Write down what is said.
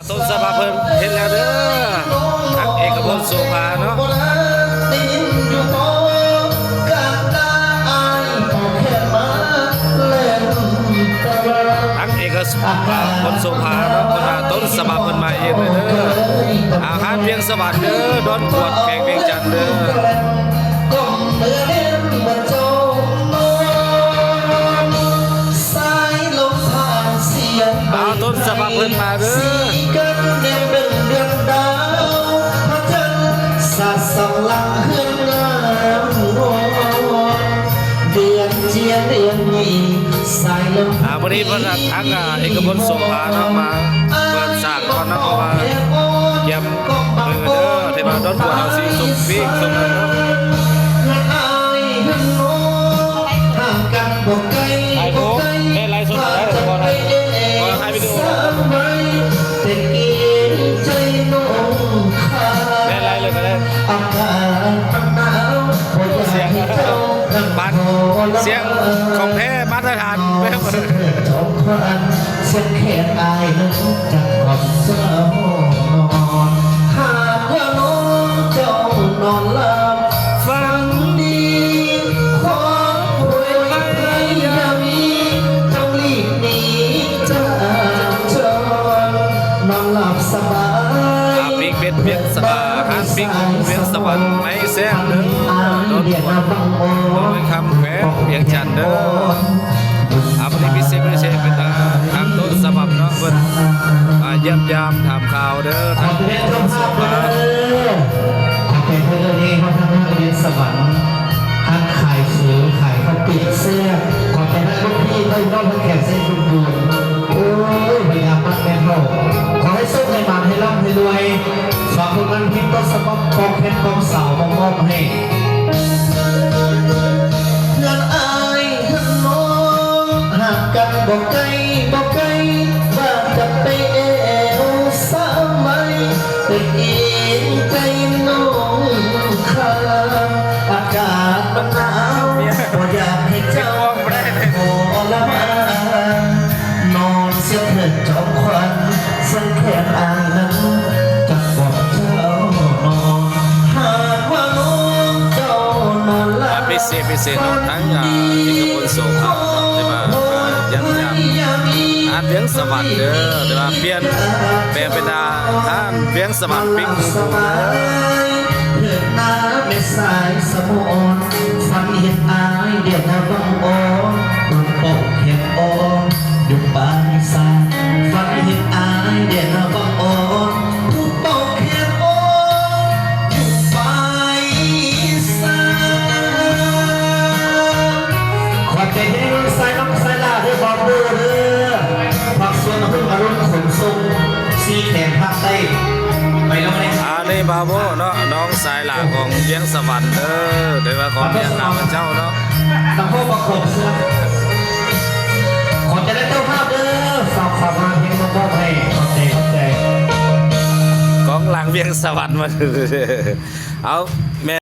ต้นสะบัดเพิ่นเห็นแล้วเด้อทางเอกพลโสภาเนาะทางเอกพลโสภาเนาะคนว่าต้นสะบัดเพิ่นมาเองเลยเด้ออาหารเพียงสะบัดเด้อดอนขวดแขกเวียงจันทน์เด้อเอาต้นสะบัดเพิ่นมาเด้อวันนี้พระทางเอกพลโสภาเนาะมาเปิดฉากก่อนนะเพราะว่าเยี่ยมเด้อเทพดอนบัวเอาสีสุกปีกสุกเลยเนาะไอ้โค้เล่นไรสุดได้พอไทยวิดีโอเล่นไรเลยก็ได้เสียงบัตรเสียงของแท้มาตรฐานไม่ต้องเลยเส้นแขนอายนั้นจะขอบเสื้อนอนหากว่าน้องเจ้านอนหลับฝันดีขอรวยให้ยามีต้องรีบหนีจากจรนอนหลับสบายปิงเป็นเวียงสบายฮันปิงเวียงสวรรค์ไม่แซงเด้อโดนปวดโดนคำแฝงเวียงจันทน์เด้อวันนี้พิเศษเป็นทางต้นสะบัดเนาะเพิ่นเยี่ยมยามถามข่าวเด้อทางต้นสะบัดขอเป็นเพื่อนเองเขาทำเรียนสวรรค์ทางขายซื้อขายข้าวปีกเสื้อขอเป็นลูกพี่ได้น้องแขกเส้นบุญโอ้ยพยายามมัดแม่โลกขอให้สุขให้มันให้ร่ำให้รวยฝากคนนั้นพิมพ์ต้นสะบัดกองเพชรกองเสามอบให้เงินอายเงินน้องหากกันบอกไกลบอกไกลว่าจะไปเอวสาวไหมแต่เองใจน้องขาอากาศมันหนาวก็อยากให้เจ้าโอ้ละมานอนเสียเถิดจอมควันสังแขนอายนั้นจะบอกเจ้านอนหากว่าน้องเจ้านอนหลับพิเศษทั้งเอกพลโสภาได้มาเยี่ยมยามอาเวียงสวัสดิ์เด้อได้มาเปลี่ยนแปลงเป็นอาเวียงสวัสดิ์ปิงเพื่อนน้าไม่สายสมอนฟันเห็นอายเดียดนาบังอ่อนตุ่มปกเห็นอ่อนอยู่ปานสายฟันเห็นอายเดียดนาบังอ่อนตุ่มปกเห็นอ่อนอยู่ปานสายขอใจให้สายน้องสายลาด้วยความรู้เด้อผักส่วนพึ่งอรุณขนส่งซีแขนภาคใต้ไปแล้วไหมนี่บาโบเนาะน้องสายหลักของเวียงสวรรค์เด้อโดยว่าของเวียงนาเจ้าเนาะต้องพ่อประกบเสื้อขอจะได้เจ้าภาพเด้อฝากมาเพียงมาบอกให้ขอบใจของหลังเวียงสวรรค์มาเอา